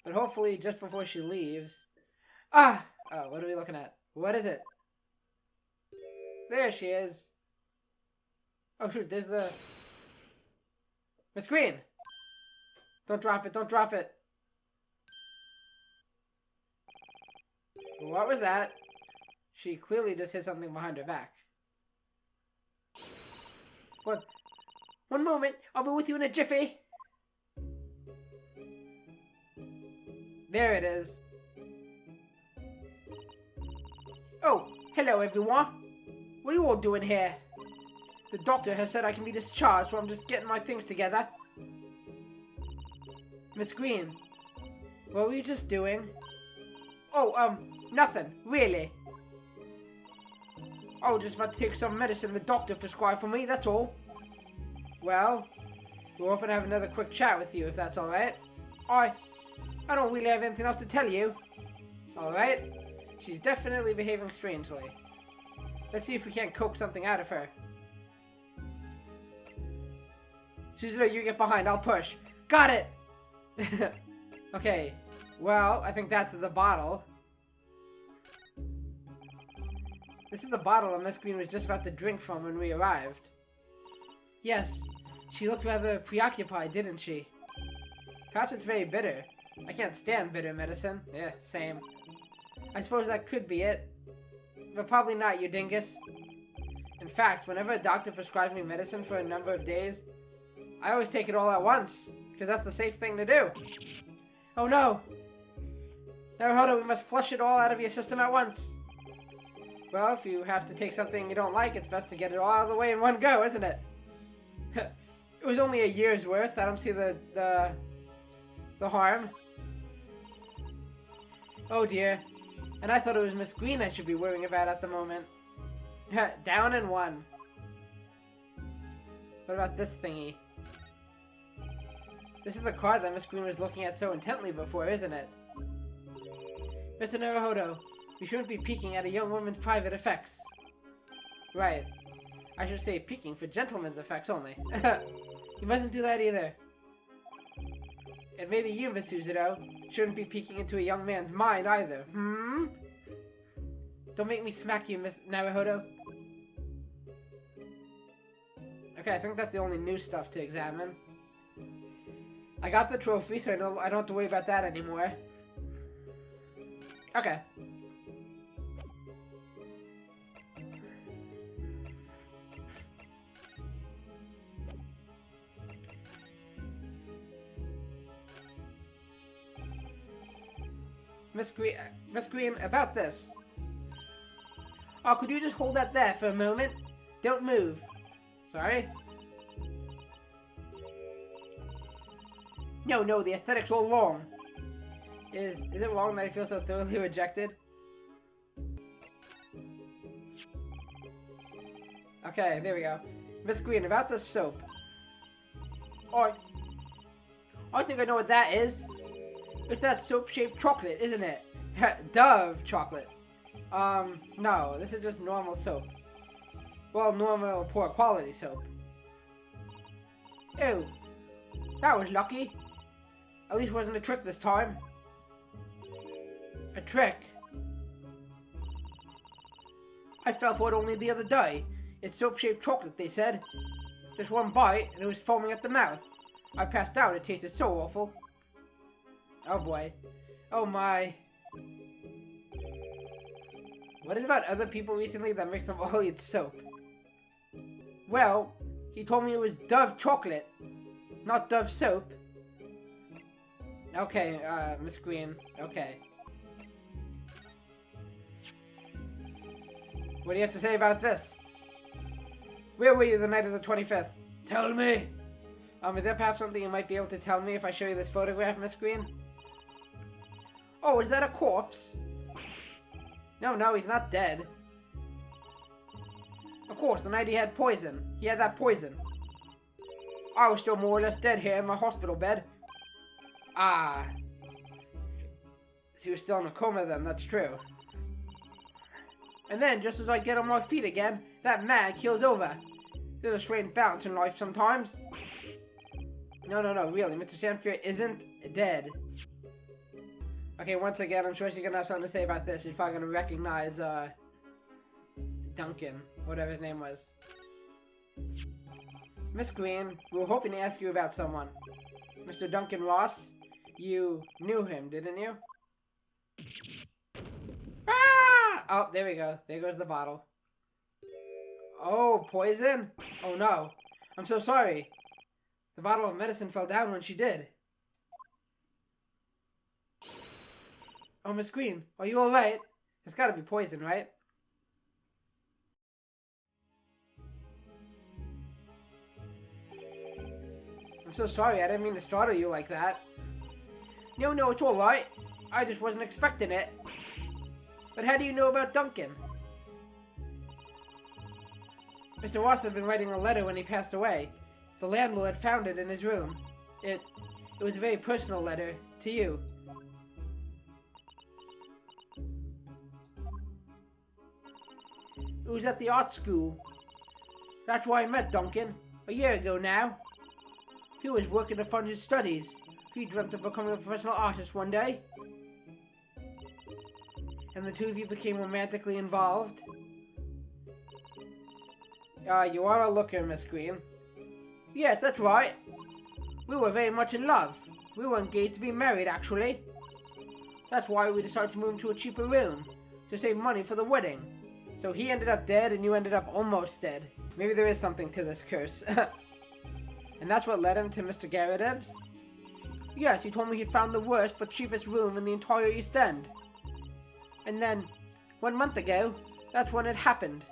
But hopefully just before she leaves... Ah! Oh, what are we looking at? What is it? There she is. Oh shoot, there's the... Miss Green! Don't drop it, don't drop it. What was that? She clearly just hit something behind her back. What? One moment, I'll be with you in a jiffy. There it is. Oh, hello everyone. What are you all doing here? The doctor has said I can be discharged, so I'm just getting my things together. Miss Green, what were you just doing? Oh, nothing, really. Oh, just about to take some medicine the doctor prescribed for me, that's all. Well, we're hoping to have another quick chat with you, if that's alright. I don't really have anything else to tell you. Alright? She's definitely behaving strangely. Let's see if we can't coax something out of her. Suzuto, you get behind, I'll push. Got it! Okay, well, I think that's the bottle. This is the bottle Miss Green was just about to drink from when we arrived. Yes, she looked rather preoccupied, didn't she? Perhaps it's very bitter. I can't stand bitter medicine. Yeah, same. I suppose that could be it. But probably not, you dingus. In fact, whenever a doctor prescribes me medicine for a number of days, I always take it all at once, because that's the safe thing to do. Oh no! Naruhodo, we must flush it all out of your system at once. Well, if you have to take something you don't like, it's best to get it all out of the way in one go, isn't it? It was only a year's worth. I don't see the harm. Oh dear. And I thought it was Miss Green I should be worrying about at the moment. Down in one. What about this thingy? This is the card that Miss Green was looking at so intently before, isn't it? Mr. Naruhodo, you shouldn't be peeking at a young woman's private effects. Right. I should say peeking for gentlemen's effects only. You mustn't do that either. And maybe you, Miss Suzuto, shouldn't be peeking into a young man's mind either. Don't make me smack you, Miss Naruhodo. Okay, I think that's the only new stuff to examine. I got the trophy, so I don't have to worry about that anymore. Okay. Miss Green, about this. Oh, could you just hold that there for a moment? Don't move. Sorry? No, the aesthetic's all wrong. Is it wrong that I feel so thoroughly rejected? Okay, there we go. Miss Green, about the soap. Oh, I think I know what that is. It's that soap-shaped chocolate, isn't it? Dove chocolate. No, this is just normal soap. Well, normal poor quality soap. Ew. That was lucky. At least it wasn't a trick this time. A trick? I fell for it only the other day. It's soap-shaped chocolate, they said. Just one bite, and it was foaming at the mouth. I passed out, it tasted so awful. Oh boy. Oh my. What is about other people recently that makes them all eat soap? Well, he told me it was Dove chocolate, not Dove soap. Okay, Miss Green, okay. What do you have to say about this? Where were you the night of the 25th? Tell me! Is there perhaps something you might be able to tell me if I show you this photograph, Miss Green? Oh, is that a corpse? No, he's not dead. Of course, the night he had poison. He had that poison. I was still more or less dead here in my hospital bed. Ah. So he was still in a coma then, that's true. And then, just as I get on my feet again, that man keels over. There's a strange balance in life sometimes. No, really, Mr. Shamfier isn't dead. Okay, once again, I'm sure she's gonna have something to say about this. She's probably gonna recognize, Duncan, whatever his name was. Miss Green, we were hoping to ask you about someone. Mr. Duncan Ross, you knew him, didn't you? Ah! Oh, there we go. There goes the bottle. Oh, poison? Oh no. I'm so sorry. The bottle of medicine fell down when she did. Oh, Miss Green, are you alright? It's gotta be poison, right? I'm so sorry, I didn't mean to startle you like that. No, it's alright. I just wasn't expecting it. But how do you know about Duncan? Mr. Ross had been writing a letter when he passed away. The landlord found it in his room. It was a very personal letter to you. It was at the art school. That's where I met Duncan, a year ago now. He was working to fund his studies. He dreamt of becoming a professional artist one day. And the two of you became romantically involved. You are a looker, Miss Green. Yes, that's right. We were very much in love. We were engaged to be married, actually. That's why we decided to move to a cheaper room, to save money for the wedding. So he ended up dead and you ended up almost dead. Maybe there is something to this curse. And that's what led him to Mr. Garadev's? Yes, he told me he'd found the worst but cheapest room in the entire East End. And then, 1 month ago, that's when it happened.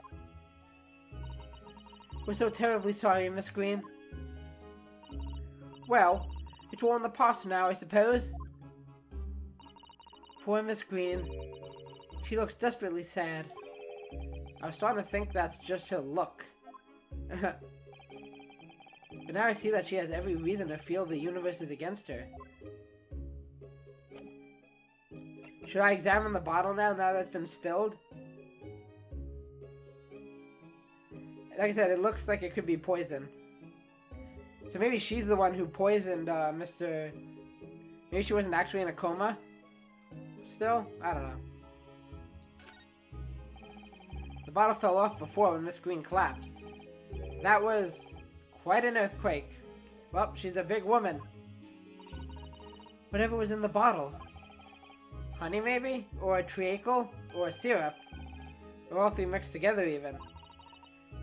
We're so terribly sorry, Miss Green. Well, it's all in the past now, I suppose. Poor Miss Green. She looks desperately sad. I was starting to think that's just her look. But now I see that she has every reason to feel the universe is against her. Should I examine the bottle now that it's been spilled? Like I said, it looks like it could be poison. So maybe she's the one who poisoned Mr. Maybe she wasn't actually in a coma? Still? I don't know. The bottle fell off before when Miss Green collapsed. That was quite an earthquake. Well, she's a big woman. Whatever was in the bottle. Honey, maybe? Or a treacle? Or a syrup? Or all three mixed together, even.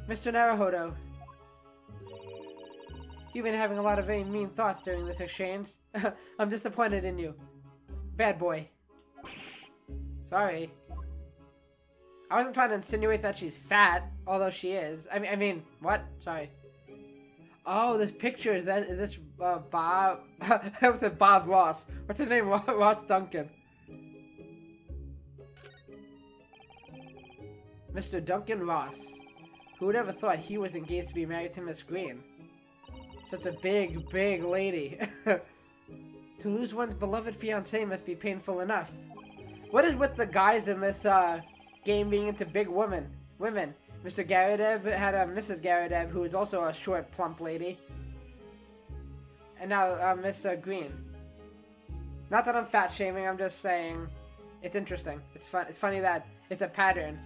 Mr. Naruhodo. You've been having a lot of very mean thoughts during this exchange. I'm disappointed in you. Bad boy. Sorry. I wasn't trying to insinuate that she's fat, although she is. I mean, what? Sorry. Oh, this picture, is this Bob? I was at Bob Ross. What's his name? Ross Duncan. Mr. Duncan Ross. Who would ever thought he was engaged to be married to Miss Green? Such a big, big lady. To lose one's beloved fiancé must be painful enough. What is with the guys in this game being into big women? Mr. Garadev had a Mrs. Garadev, who is also a short, plump lady. And now Miss Green. Not that I'm fat shaming, I'm just saying it's interesting. It's fun. It's funny that it's a pattern.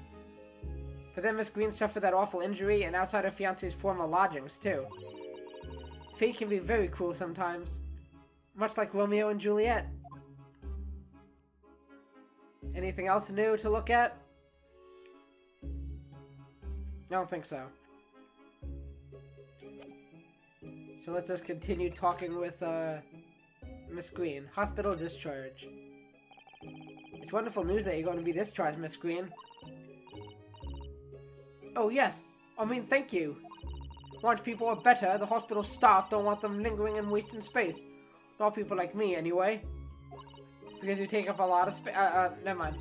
But then Miss Green suffered that awful injury and outside her fiancé's former lodgings, too. Fate can be very cruel sometimes. Much like Romeo and Juliet. Anything else new to look at? I don't think so. So let's just continue talking with Miss Green. Hospital discharge. It's wonderful news that you're going to be discharged, Miss Green. Oh yes, thank you. Once people are better, the hospital staff don't want them lingering and wasting space. Not people like me, anyway. Because you take up a lot of space. Never mind.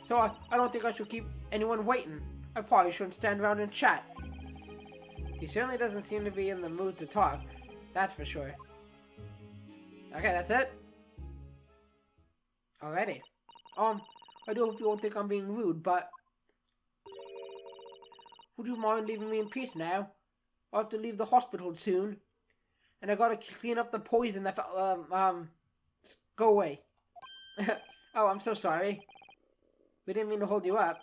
So I don't think I should keep anyone waiting. I probably shouldn't stand around and chat. He certainly doesn't seem to be in the mood to talk. That's for sure. Okay, that's it? Alrighty. I do hope you won't think I'm being rude, but... Would you mind leaving me in peace now? I have to leave the hospital soon. And I gotta clean up the poison that go away. Oh, I'm so sorry. We didn't mean to hold you up.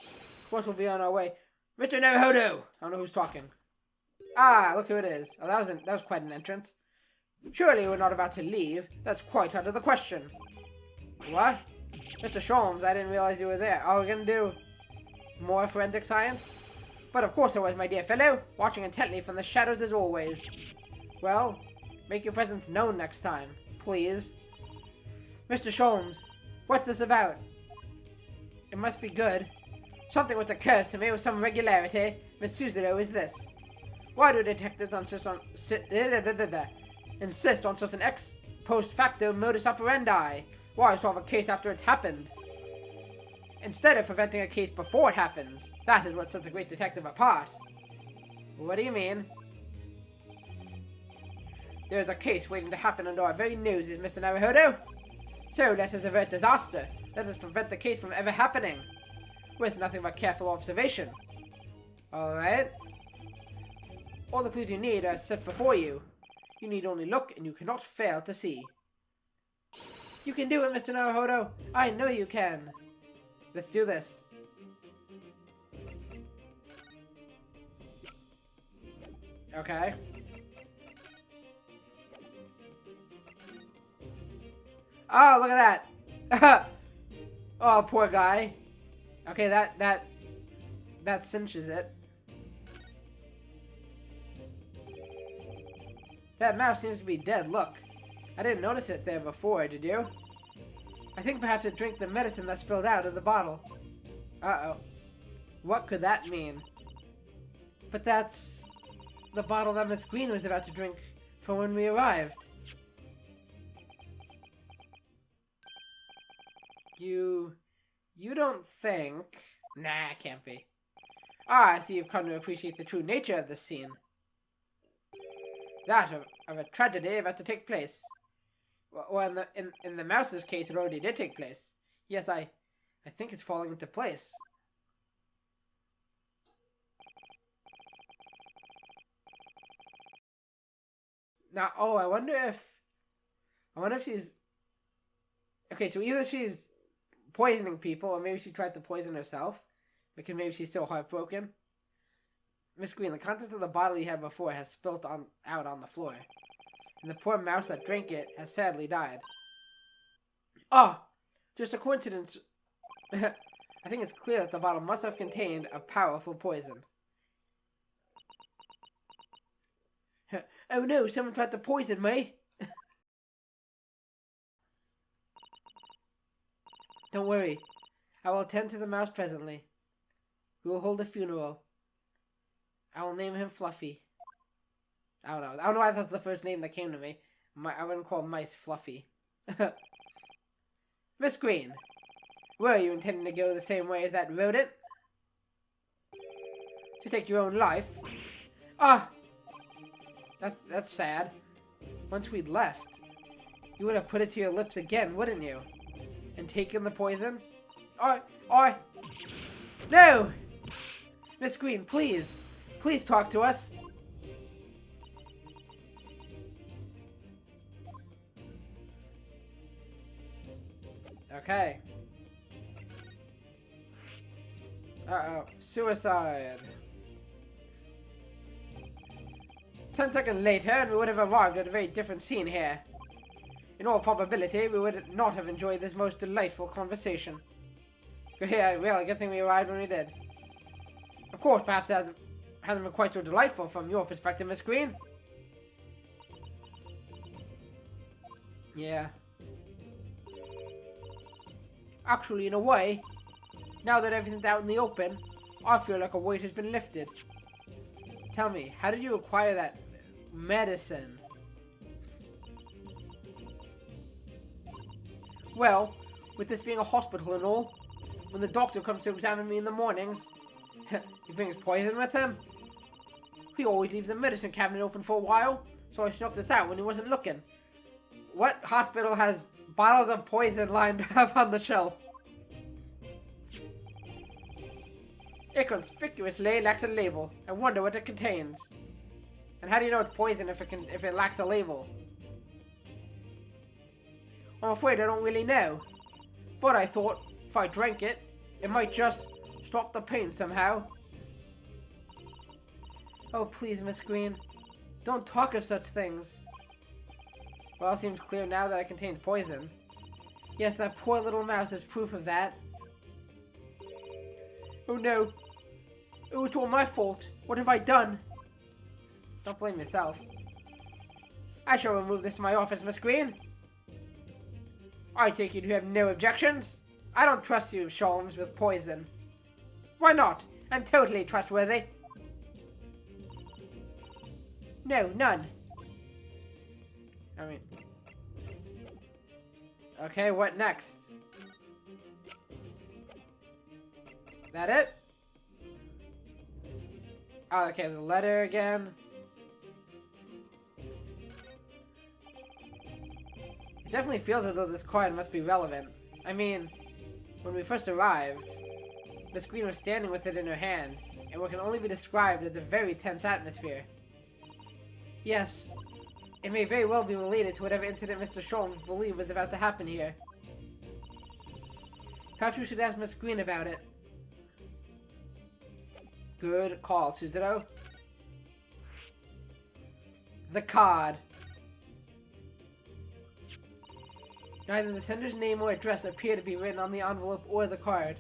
Of course we'll be on our way. Mr. Naruhodo! I don't know who's talking. Ah, look who it is. Oh, that was quite an entrance. Surely we're not about to leave. That's quite out of the question. What? Mr. Sholmes, I didn't realize you were there. Oh, we're gonna do more forensic science? But of course I was, my dear fellow, watching intently from the shadows as always. Well, make your presence known next time, please. Mr. Sholmes, what's this about? It must be good. Something was a curse to me with some regularity. Miss Suzuto is this. Why do detectives insist on such an ex post facto modus operandi? Why solve a case after it's happened, instead of preventing a case before it happens? That is what sets a great detective apart. What do you mean? There is a case waiting to happen under our very noses, Mr. Naruhodo. So let us avert disaster. Let us prevent the case from ever happening, with nothing but careful observation. Alright? All the clues you need are set before you. You need only look, and you cannot fail to see. You can do it, Mr. Naruhodo. I know you can. Let's do this. Okay. Oh, look at that. Oh, poor guy. Okay, that cinches it. That mouse seems to be dead, look. I didn't notice it there before, did you? I think perhaps it drank the medicine that spilled out of the bottle. Uh-oh. What could that mean? But that's the bottle that Miss Green was about to drink from when we arrived. You don't think... Nah, it can't be. Ah, I see you've come to appreciate the true nature of this scene. That of a tragedy about to take place. Well, in the mouse's case, it already did take place. Yes, I think it's falling into place. Now, oh, I wonder if she's... Okay, so either she's poisoning people, or maybe she tried to poison herself, because maybe she's still heartbroken. Miss Green, the contents of the bottle you had before has spilt out on the floor, and the poor mouse that drank it has sadly died. Oh, just a coincidence. I think it's clear that the bottle must have contained a powerful poison. Oh no, someone tried to poison me! Don't worry, I will attend to the mouse presently. We will hold a funeral. I will name him Fluffy. I don't know why that's the first name that came to me. I wouldn't call mice Fluffy. Miss Green, were you intending to go the same way as that rodent? To take your own life? Ah! That's sad. Once we'd left, you would have put it to your lips again, wouldn't you? And taken the poison? No! Miss Green, please! Please talk to us! Okay. Uh-oh. Suicide. 10 seconds later, and we would have arrived at a very different scene here. In all probability, we would not have enjoyed this most delightful conversation. Yeah, really, good thing we arrived when we did. Of course, perhaps it hasn't been quite so delightful from your perspective, Miss Green. Yeah. Actually, in a way, now that everything's out in the open, I feel like a weight has been lifted. Tell me, how did you acquire that medicine? Well, with this being a hospital and all, when the doctor comes to examine me in the mornings, he brings poison with him. He always leaves the medicine cabinet open for a while, so I snuck this out when he wasn't looking. What hospital has bottles of poison lined up on the shelf? It conspicuously lacks a label. I wonder what it contains. And how do you know it's poison if it lacks a label? I'm afraid I don't really know. But I thought if I drank it, it might just stop the pain somehow. Oh, please, Miss Green. Don't talk of such things. Well, it seems clear now that it contains poison. Yes, that poor little mouse is proof of that. Oh no. It was all my fault. What have I done? Don't blame yourself. I shall remove this to my office, Miss Green. I take it you have no objections? I don't trust you, Sholmes, with poison. Why not? I'm totally trustworthy. No, none. I mean... Okay, what next? That it? Oh, okay, the letter again. It definitely feels as though this card must be relevant. I mean, when we first arrived, Miss Green was standing with it in her hand, and what can only be described as a very tense atmosphere. Yes, it may very well be related to whatever incident Mr. Sholmes believed was about to happen here. Perhaps we should ask Miss Green about it. Good call, Suzuto. The card. Neither the sender's name or address appear to be written on the envelope or the card.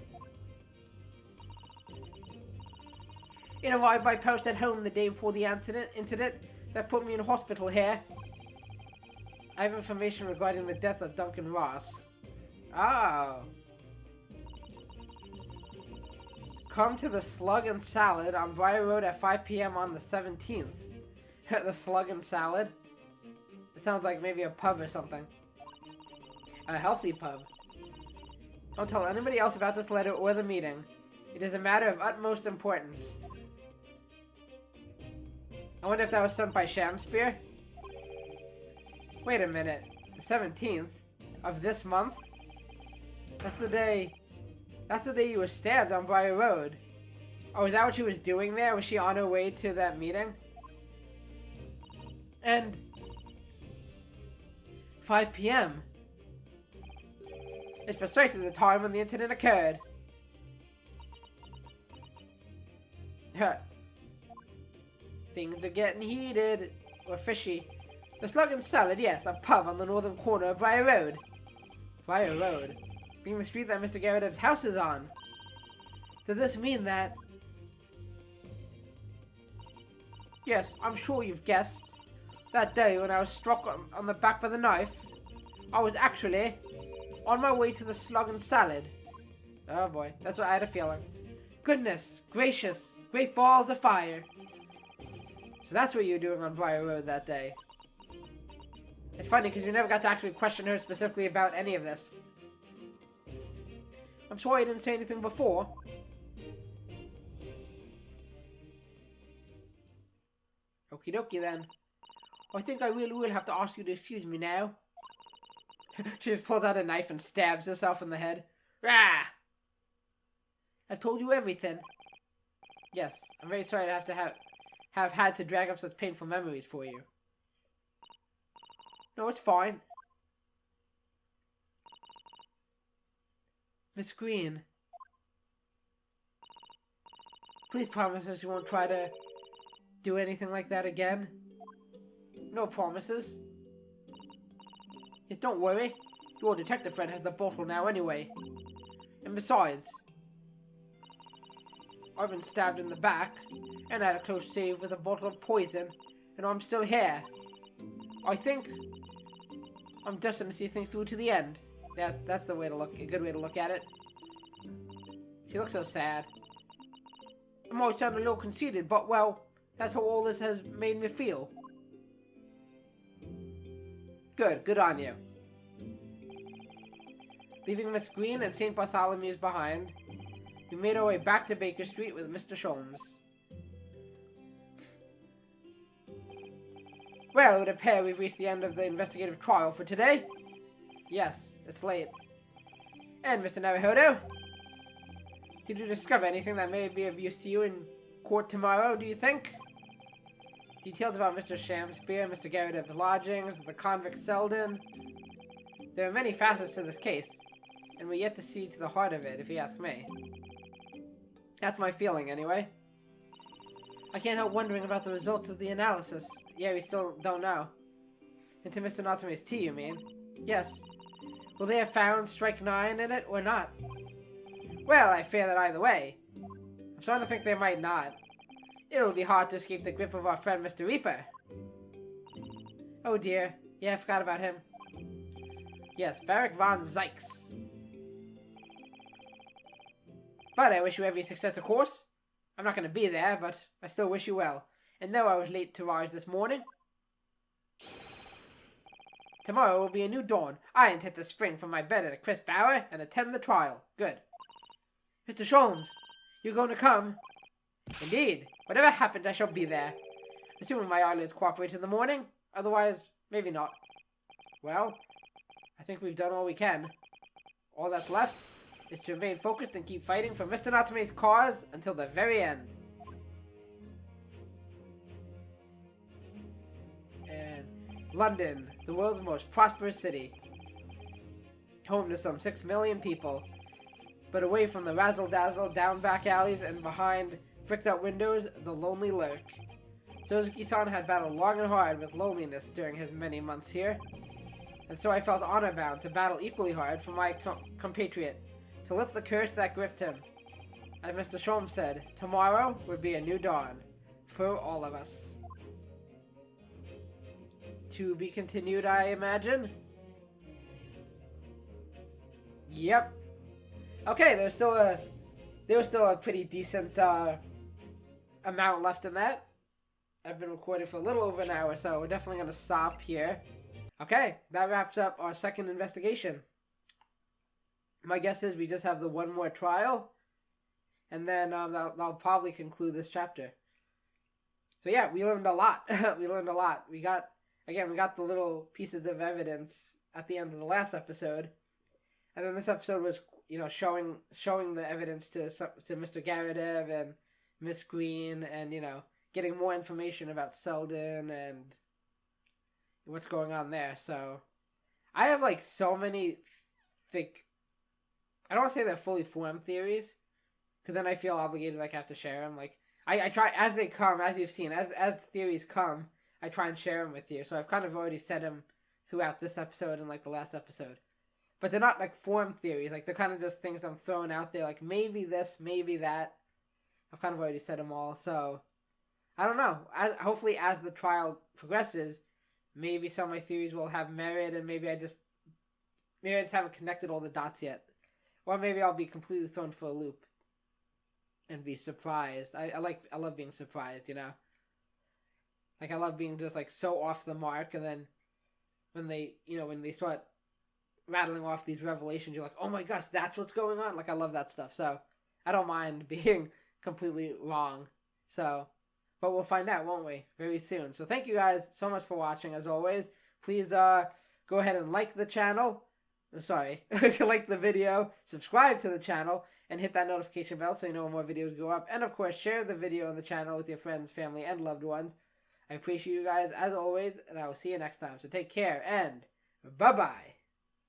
It arrived by post at home the day before the incident that put me in hospital here. I have information regarding the death of Duncan Ross. Oh. Come to the Slug and Salad on Briar Road at 5 p.m. on the 17th. The Slug and Salad? It sounds like maybe a pub or something. A healthy pub. Don't tell anybody else about this letter or the meeting. It is a matter of utmost importance. I wonder if that was sent by Shamspear? Wait a minute. The 17th of this month? That's the day you were stabbed on Briar Road. Oh, is that what she was doing there? Was she on her way to that meeting? And 5 p.m. It's precisely the time when the incident occurred. Things are getting heated. Or fishy. The Slug and Salad, yes, a pub on the northern corner of Briar Road. Briar Road? Being the street that Mr. Garrett's house is on. Does this mean that... Yes, I'm sure you've guessed. That day when I was struck on the back with a knife, I was actually on my way to the Slug and Salad. Oh boy, that's what I had a feeling. Goodness gracious, great balls of fire. So that's what you were doing on Briar Road that day. It's funny because you never got to actually question her specifically about any of this. I'm sorry I didn't say anything before. Okie dokie then. I think I really will have to ask you to excuse me now. She just pulled out a knife and stabs herself in the head. Rah! I've told you everything. Yes, I'm very sorry to have had to drag up such painful memories for you. No, it's fine. Miss Green. Please promise us you won't try to do anything like that again. No promises. Yes, don't worry. Your detective friend has the bottle now anyway. And besides, I've been stabbed in the back and had a close shave with a bottle of poison, and I'm still here. I think I'm destined to see things through to the end. That's the way to look. A good way to look at it. She looks so sad. I might sound a little conceited, but well, that's how all this has made me feel. Good on you. Leaving Miss Green and St. Bartholomew's behind, we made our way back to Baker Street with Mr. Sholmes. Well, it would appear we've reached the end of the investigative trial for today. Yes, it's late. And Mr. Naruhodo, did you discover anything that may be of use to you in court tomorrow, do you think? Details about Mr. Shamspear, Mr. Garrett's lodgings, the convict Selden. There are many facets to this case, and we're yet to see to the heart of it, if you ask me. That's my feeling, anyway. I can't help wondering about the results of the analysis. Yeah, we still don't know. Into Mr. Natsume's tea, you mean? Yes. Will they have found Strike 9 in it, or not? Well, I fear that either way. I'm starting to think they might not. It'll be hard to escape the grip of our friend Mr. Reaper. Oh dear. Yeah, I forgot about him. Yes, Barak von Zykes. But I wish you every success, of course. I'm not going to be there, but I still wish you well. And though I was late to rise this morning, tomorrow will be a new dawn. I intend to spring from my bed at a crisp hour and attend the trial. Good. Mr. Sholmes, you're going to come? Indeed. Whatever happens, I shall be there. Assuming my eyelids cooperate in the morning. Otherwise, maybe not. Well, I think we've done all we can. All that's left is to remain focused and keep fighting for Mr. Natsume's cause until the very end. And London, the world's most prosperous city. Home to some 6 million people. But away from the razzle-dazzle, down back alleys and behind bricked-up windows, the lonely lurk. Suzuki-san had battled long and hard with loneliness during his many months here. And so I felt honor-bound to battle equally hard for my compatriot, to lift the curse that gripped him. As Mr. Sholmes said, tomorrow would be a new dawn for all of us. To be continued, I imagine? Yep. Okay, there was still a pretty decent amount left in that. I've been recording for a little over an hour, so we're definitely going to stop here. Okay, that wraps up our second investigation. My guess is we just have the one more trial, and then that'll probably conclude this chapter. So yeah, we learned a lot. We learned a lot. We got the little pieces of evidence at the end of the last episode, and then this episode was, showing the evidence to Mr. Garadev and Miss Green, and getting more information about Selden and what's going on there. So I have so many I don't want to say they're fully formed theories, because then I feel obligated I have to share them. I try, as they come, as you've seen, as theories come, I try and share them with you. So I've kind of already said them throughout this episode and the last episode. But they're not formed theories. They're kind of just things I'm throwing out there. Maybe this, maybe that. I've kind of already said them all. So I don't know. Hopefully as the trial progresses, maybe some of my theories will have merit, and maybe I just haven't connected all the dots yet. Or maybe I'll be completely thrown for a loop and be surprised. I love being surprised, I love being just so off the mark, and then when they start rattling off these revelations, you're like, oh my gosh, that's what's going on. I love that stuff. So I don't mind being completely wrong. So, but we'll find out, won't we? Very soon. So thank you guys so much for watching, as always. Please go ahead and like the channel. Like the video, subscribe to the channel, and hit that notification bell so you know when more videos go up. And of course, share the video on the channel with your friends, family, and loved ones. I appreciate you guys as always, and I will see you next time. So take care, and bye-bye.